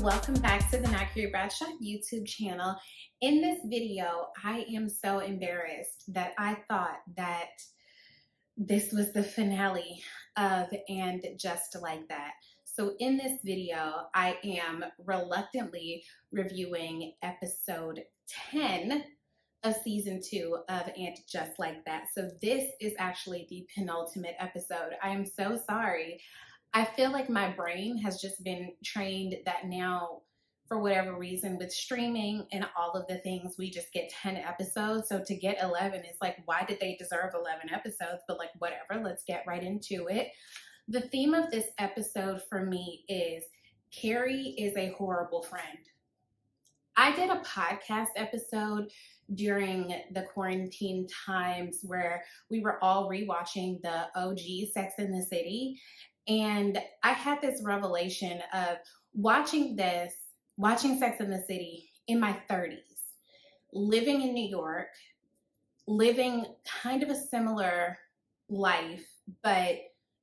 Welcome back to the Not Carrie Bradshaw YouTube channel. In this video, I am so embarrassed that I thought that this was the finale of And Just Like That. So in this video, I am reluctantly reviewing episode 10 of season 2 of And Just Like That. So this is actually the penultimate episode. I am so sorry. I feel like my brain has just been trained that now, for whatever reason, with streaming and all of the things, we just get 10 episodes. So to get 11 is like, why did they deserve 11 episodes? But like, whatever, let's get right into it. The theme of this episode for me is Carrie is a horrible friend. I did a podcast episode during the quarantine times where we were all rewatching the OG Sex in the City. And I had this revelation of watching Sex in the City in my 30s, living in New York, living kind of a similar life, but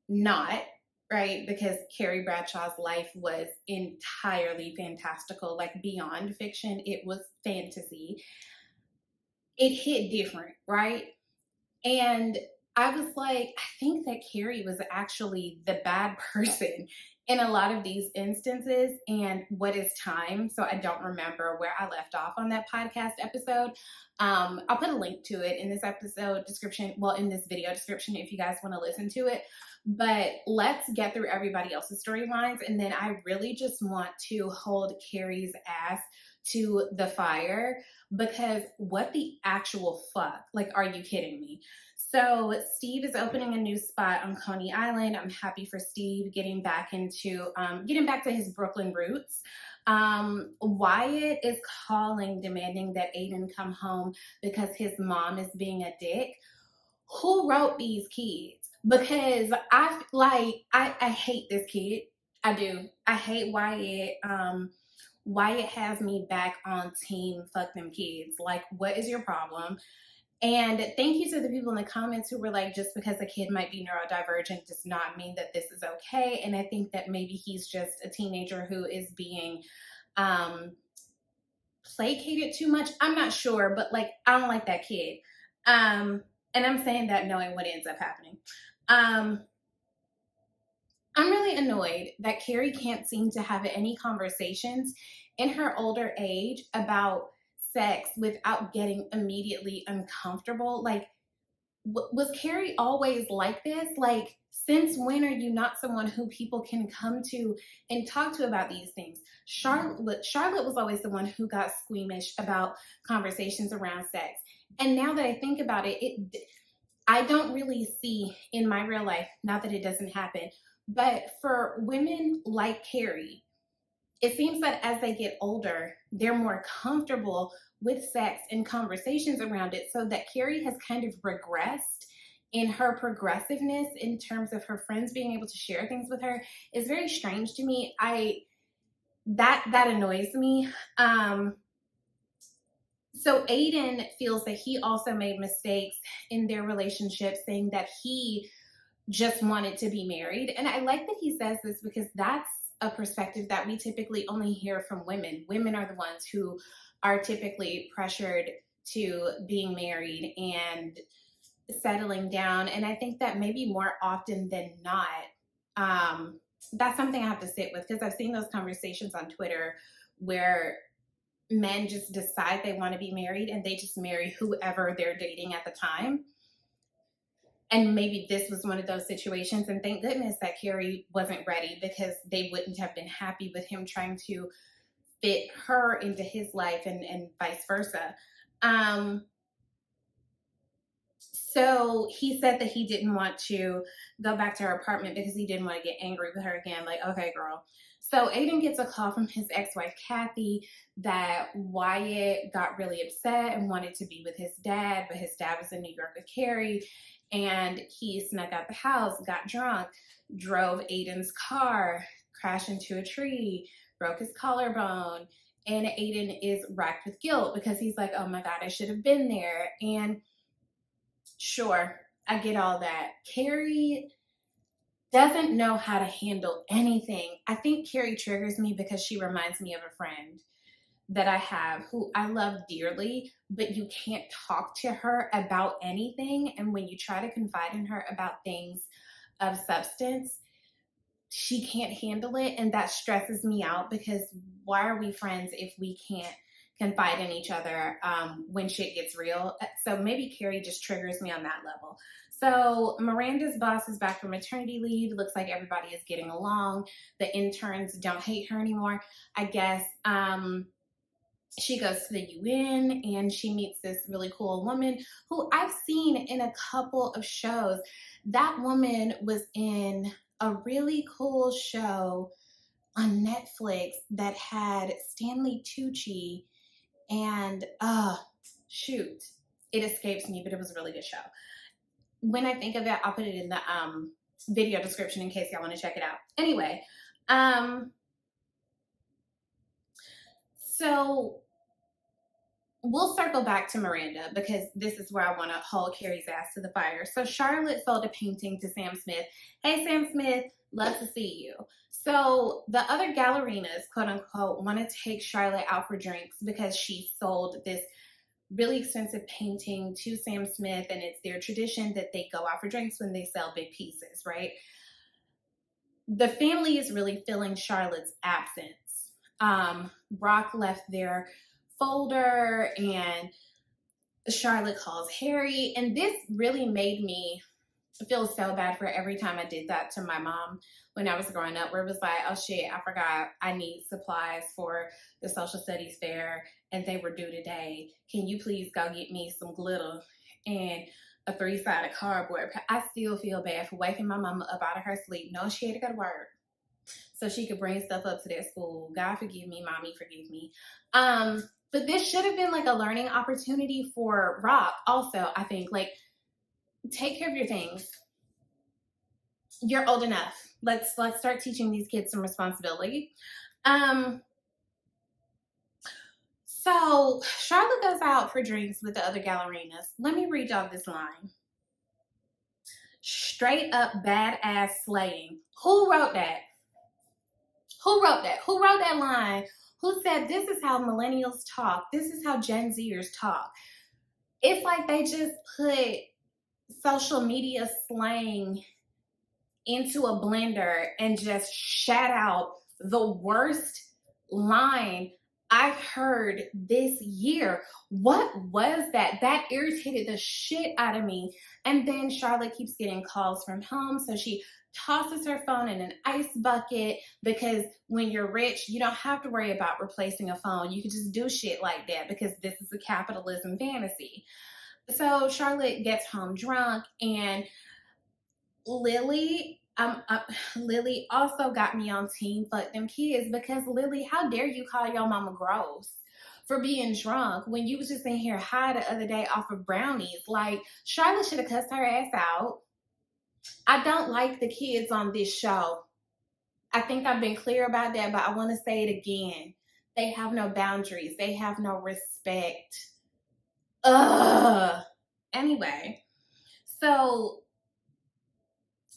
not, right? Because Carrie Bradshaw's life was entirely fantastical, like beyond fiction. It was fantasy. It hit different, right? And I was like, I think that Carrie was actually the bad person in a lot of these instances. And what is time? So I don't remember where I left off on that podcast episode. I'll put a link to it in this episode description, well, in this video description if you guys want to listen to it. But let's get through everybody else's storylines. And then I really just want to hold Carrie's ass to the fire, because what the actual fuck? Like, are you kidding me? So Steve is opening a new spot on Coney Island. I'm happy for Steve getting back to his Brooklyn roots. Wyatt is calling, demanding that Aiden come home because his mom is being a dick. Who wrote these kids? Because I hate this kid. I do. I hate Wyatt. Wyatt has me back on team fuck them kids. Like, what is your problem? And thank you to the people in the comments who were like, just because a kid might be neurodivergent does not mean that this is okay. And I think that maybe he's just a teenager who is being placated too much. I'm not sure, but like, I don't like that kid. And I'm saying that knowing what ends up happening. I'm really annoyed that Carrie can't seem to have any conversations in her older age about sex without getting immediately uncomfortable. Like, was Carrie always like this? Like, since when are you not someone who people can come to and talk to about these things? Charlotte was always the one who got squeamish about conversations around sex. And now that I think about it, I don't really see in my real life, not that it doesn't happen, but for women like Carrie, it seems that as they get older, they're more comfortable with sex and conversations around it, so that Carrie has kind of regressed in her progressiveness in terms of her friends being able to share things with her is very strange to me. That annoys me. So Aiden feels that he also made mistakes in their relationship, saying that he just wanted to be married. And I like that he says this, because that's a perspective that we typically only hear from women. Women are the ones who are typically pressured to being married and settling down. And I think that maybe more often than not, that's something I have to sit with, because I've seen those conversations on Twitter where men just decide they want to be married and they just marry whoever they're dating at the time. And maybe this was one of those situations, and thank goodness that Carrie wasn't ready, because they wouldn't have been happy with him trying to fit her into his life and vice versa. So he said that he didn't want to go back to her apartment because he didn't want to get angry with her again. Like, okay, girl. So Aiden gets a call from his ex-wife, Kathy, that Wyatt got really upset and wanted to be with his dad, but his dad was in New York with Carrie, and he snuck out the house, got drunk, drove Aiden's car, crashed into a tree, broke his collarbone, and Aiden is racked with guilt because he's like, oh my God, I should have been there. And sure, I get all that. Carrie doesn't know how to handle anything. I think Carrie triggers me because she reminds me of a friend that I have who I love dearly, but you can't talk to her about anything. And when you try to confide in her about things of substance, she can't handle it. And that stresses me out because why are we friends if we can't confide in each other when shit gets real? So maybe Carrie just triggers me on that level. So Miranda's boss is back from maternity leave. Looks like everybody is getting along. The interns don't hate her anymore, I guess. She goes to the UN and she meets this really cool woman who I've seen in a couple of shows. That woman was in a really cool show on Netflix that had Stanley Tucci and shoot, it escapes me, but it was a really good show. When I think of it, I'll put it in the video description in case y'all want to check it out. Anyway, so we'll circle back to Miranda because this is where I want to hold Carrie's ass to the fire. So Charlotte sold a painting to Sam Smith. Hey, Sam Smith, love to see you. So the other gallerinas, quote unquote, want to take Charlotte out for drinks because she sold this really expensive painting to Sam Smith, and it's their tradition that they go out for drinks when they sell big pieces, right? The family is really feeling Charlotte's absence. Brock left their folder and Charlotte calls Harry, and this really made me feel so bad for every time I did that to my mom when I was growing up, where it was like, oh shit, I forgot I need supplies for the social studies fair and they were due today. Can you please go get me some glitter and a 3-sided cardboard? I still feel bad for waking my mama up out of her sleep, knowing she had to go to work so she could bring stuff up to their school. God forgive me, mommy forgive me. But this should have been like a learning opportunity for Rock also, I think. Like, take care of your things. You're old enough. Let's start teaching these kids some responsibility. So Charlotte goes out for drinks with the other gallerinas. Let me read y'all this line. Straight up badass slaying. Who wrote that? Who wrote that? Who wrote that line? Who said this is how millennials talk? This is how Gen Zers talk. It's like they just put social media slang into a blender and just shout out the worst line I've heard this year. What was that? That irritated the shit out of me. And then Charlotte keeps getting calls from home, so she tosses her phone in an ice bucket because when you're rich, you don't have to worry about replacing a phone. You can just do shit like that because this is a capitalism fantasy. So Charlotte gets home drunk, and Lily also got me on team fuck them kids because Lily, how dare you call your mama gross for being drunk when you was just in here high the other day off of brownies? Like, Charlotte should have cussed her ass out. I don't like the kids on this show. I think I've been clear about that, but I want to say it again. They have no boundaries. They have no respect. Ugh. Anyway, so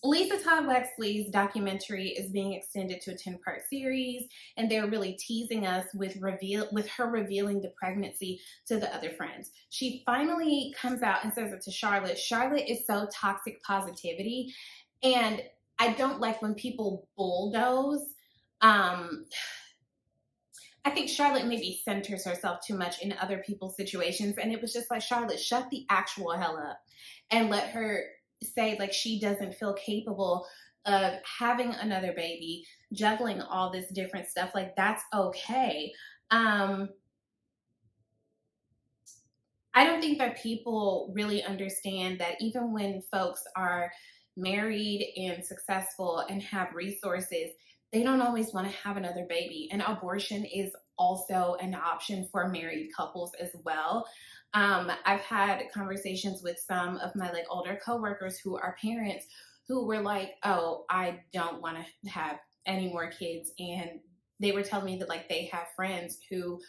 Lisa Todd Wexley's documentary is being extended to a 10-part series, and they're really teasing us with her revealing the pregnancy to the other friends. She finally comes out and says it to Charlotte. Charlotte is so toxic positivity, and I don't like when people bulldoze. I think Charlotte maybe centers herself too much in other people's situations, and it was just like, Charlotte, shut the actual hell up and let her say like she doesn't feel capable of having another baby, juggling all this different stuff. Like, that's okay. I don't think that people really understand that even when folks are married and successful and have resources, they don't always want to have another baby. And abortion is also an option for married couples as well. I've had conversations with some of my like older coworkers who are parents who were like, oh, I don't want to have any more kids. And they were telling me that like they have friends who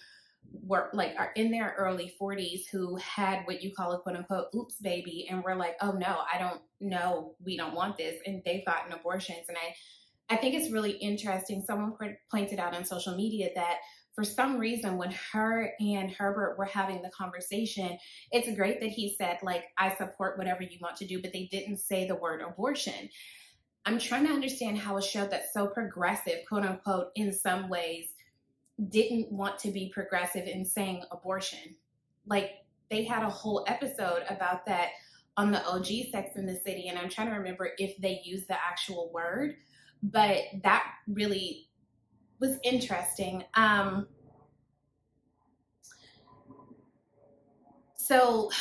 were like are in their early 40s who had what you call a quote unquote oops baby, and we're like, oh no, I don't know, we don't want this, and they've gotten abortions. And I think it's really interesting. Someone pointed out on social media that for some reason, when her and Herbert were having the conversation, it's great that he said, like, I support whatever you want to do, but they didn't say the word abortion. I'm trying to understand how a show that's so progressive, quote unquote, in some ways, didn't want to be progressive in saying abortion. Like, they had a whole episode about that on the OG Sex in the City, and I'm trying to remember if they used the actual word, but that really was interesting. So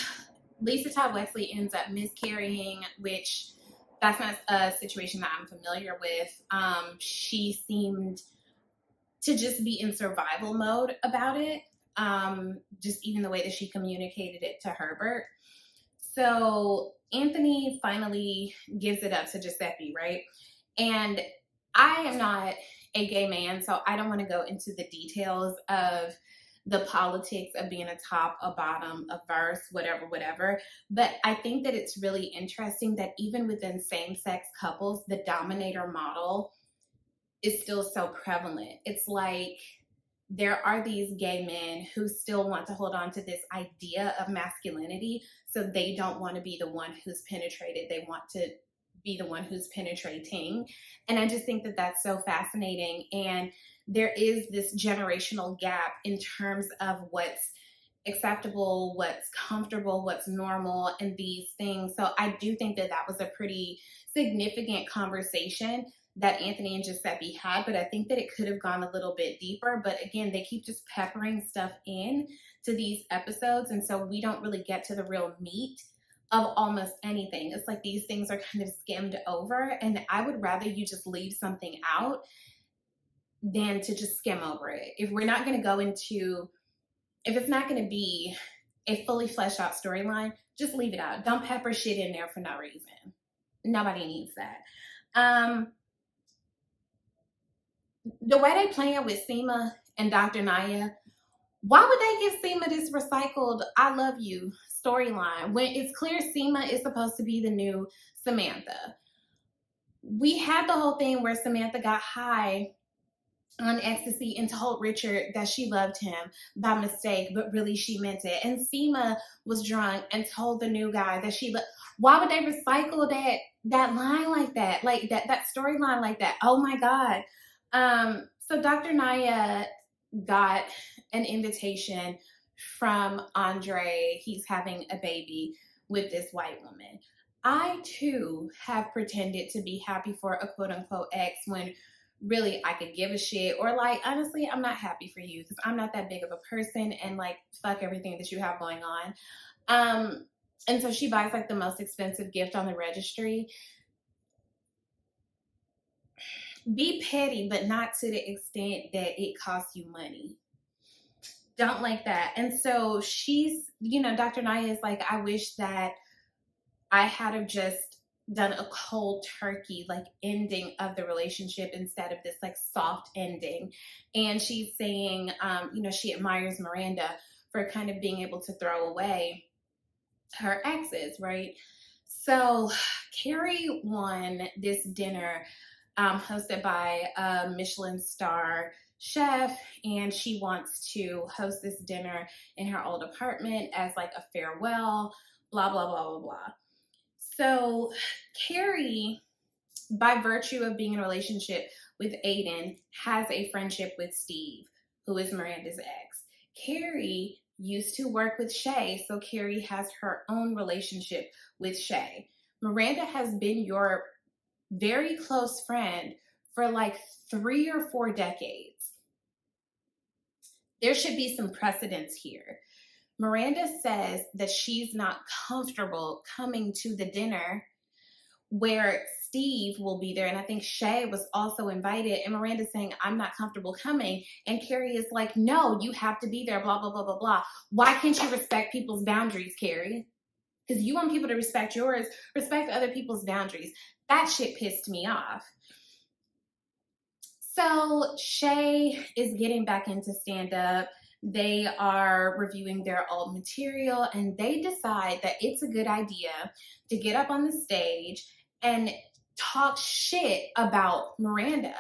Lisa Todd Wexley ends up miscarrying, which that's not a situation that I'm familiar with. She seemed to just be in survival mode about it. Just even the way that she communicated it to Herbert. So Anthony finally gives it up to Giuseppe, right? And I am not a gay man, so I don't want to go into the details of the politics of being a top, a bottom, a verse, whatever. But I think that it's really interesting that even within same-sex couples, the dominator model is still so prevalent. It's like there are these gay men who still want to hold on to this idea of masculinity, so they don't want to be the one who's penetrated. They want to be the one who's penetrating. And I just think that that's so fascinating. And there is this generational gap in terms of what's acceptable, what's comfortable, what's normal, and these things. So I do think that that was a pretty significant conversation that Anthony and Giuseppe had, but I think that it could have gone a little bit deeper. But again, they keep just peppering stuff in to these episodes, and so we don't really get to the real meat of almost anything. It's like these things are kind of skimmed over, and I would rather you just leave something out than to just skim over it. If we're not going to go into, if it's not going to be a fully fleshed out storyline, just leave it out. Don't pepper shit in there for no reason. Nobody needs that. The way they playing with Seema and Dr. Naya, why would they give Seema this recycled I love you storyline when it's clear Seema is supposed to be the new Samantha? We had the whole thing where Samantha got high on ecstasy and told Richard that she loved him by mistake, but really she meant it. And Seema was drunk and told the new guy that she loved. Why would they recycle that line like that? Like that storyline like that? Oh my God. So Dr. Naya got an invitation from Andre. He's having a baby with this white woman. I too have pretended to be happy for a quote unquote ex when really I could give a shit, or like, honestly, I'm not happy for you because I'm not that big of a person, and like, fuck everything that you have going on. And so she buys like the most expensive gift on the registry. Be petty, but not to the extent that it costs you money. Don't like that. And so she's, Dr. Naya is like, I wish that I had have just done a cold turkey like ending of the relationship instead of this like soft ending. And she's saying, she admires Miranda for kind of being able to throw away her exes, right? So Carrie won this dinner hosted by a Michelin star chef, and she wants to host this dinner in her old apartment as like a farewell, blah, blah, blah, blah, blah. So Carrie, by virtue of being in a relationship with Aiden, has a friendship with Steve, who is Miranda's ex. Carrie used to work with Shay, so Carrie has her own relationship with Shay. Miranda has been your very close friend for like 3 or 4 decades. There should be some precedence here. Miranda says that she's not comfortable coming to the dinner where Steve will be there. And I think Shay was also invited. And Miranda's saying, I'm not comfortable coming. And Carrie is like, no, you have to be there, blah, blah, blah, blah, blah. Why can't you respect people's boundaries, Carrie? Because you want people to respect yours, respect other people's boundaries. That shit pissed me off. So Shay is getting back into stand-up. They are reviewing their old material, and they decide that it's a good idea to get up on the stage and talk shit about Miranda.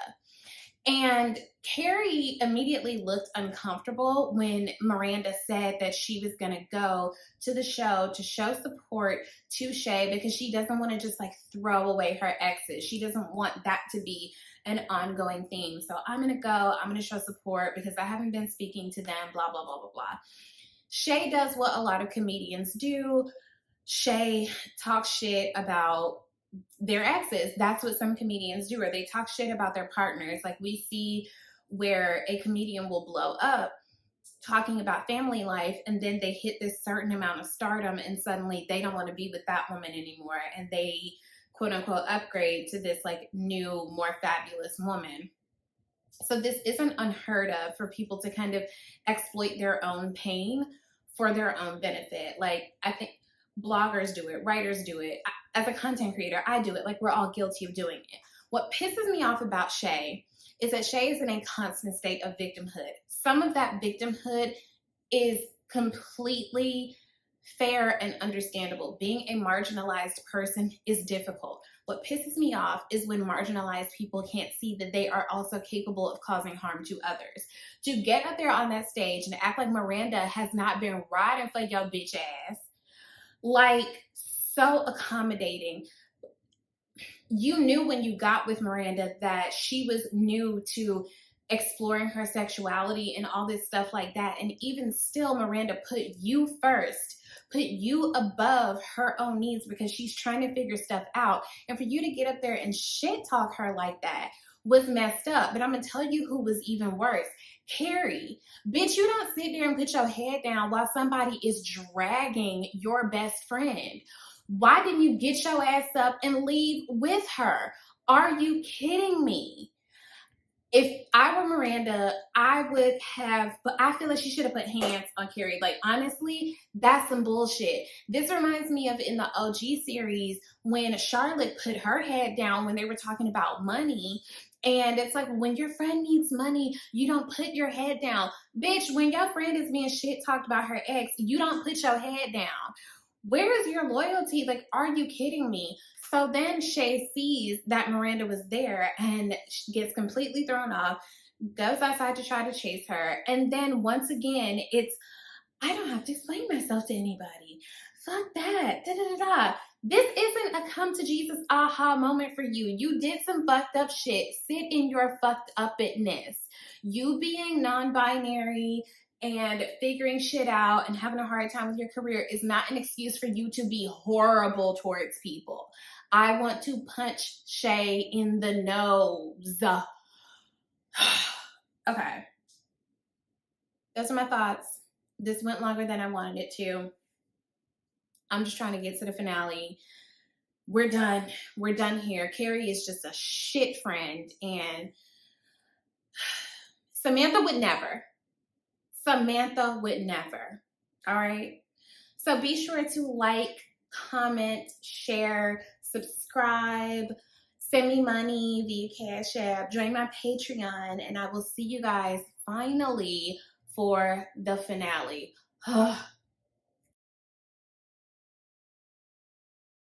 And Carrie immediately looked uncomfortable when Miranda said that she was going to go to the show to show support to Shay, because she doesn't want to just like throw away her exes. She doesn't want that to be an ongoing theme. So I'm going to go, I'm going to show support because I haven't been speaking to them, blah, blah, blah, blah, blah. Shay does what a lot of comedians do. Shay talks shit about their exes. That's what some comedians do, or they talk shit about their partners. Like we see where a comedian will blow up talking about family life, and then they hit this certain amount of stardom, and suddenly they don't want to be with that woman anymore, and they quote unquote upgrade to this like new, more fabulous woman. So this isn't unheard of for people to kind of exploit their own pain for their own benefit. Like I think bloggers do it, writers do it. As a content creator, I do it. Like we're all guilty of doing it. What pisses me off about Shay is that Shay is in a constant state of victimhood. Some of that victimhood is completely fair and understandable. Being a marginalized person is difficult. What pisses me off is when marginalized people can't see that they are also capable of causing harm to others. To get up there on that stage and act like Miranda has not been riding for your bitch ass, like so accommodating. You knew when you got with Miranda that she was new to exploring her sexuality and all this stuff like that. And even still, Miranda put you first, put you above her own needs because she's trying to figure stuff out. And for you to get up there and shit talk her like that was messed up. But I'm going to tell you who was even worse. Carrie, bitch, you don't sit there and put your head down while somebody is dragging your best friend. Why didn't you get your ass up and leave with her? Are you kidding me? If I were Miranda, I would have, but I feel like she should have put hands on Carrie. Like, honestly, that's some bullshit. This reminds me of in the OG series when Charlotte put her head down when they were talking about money. And it's like, when your friend needs money, you don't put your head down. Bitch, when your friend is being shit talked about her ex, you don't put your head down. Where is your loyalty? Like, are you kidding me? So then Shay sees that Miranda was there and gets completely thrown off, goes outside to try to chase her. And then once again, it's, I don't have to explain myself to anybody. Fuck that. Da, da, da, da. This isn't a come to Jesus aha moment for you. You did some fucked up shit. Sit in your fucked up-itness. You being non-binary and figuring shit out and having a hard time with your career is not an excuse for you to be horrible towards people. I want to punch Shay in the nose. Okay. Those are my thoughts. This went longer than I wanted it to. I'm just trying to get to the finale. We're done. We're done here. Carrie is just a shit friend, and Samantha would never. Samantha would never. All right. So be sure to like, comment, share, subscribe, send me money via Cash App, join my Patreon, and I will see you guys finally for the finale.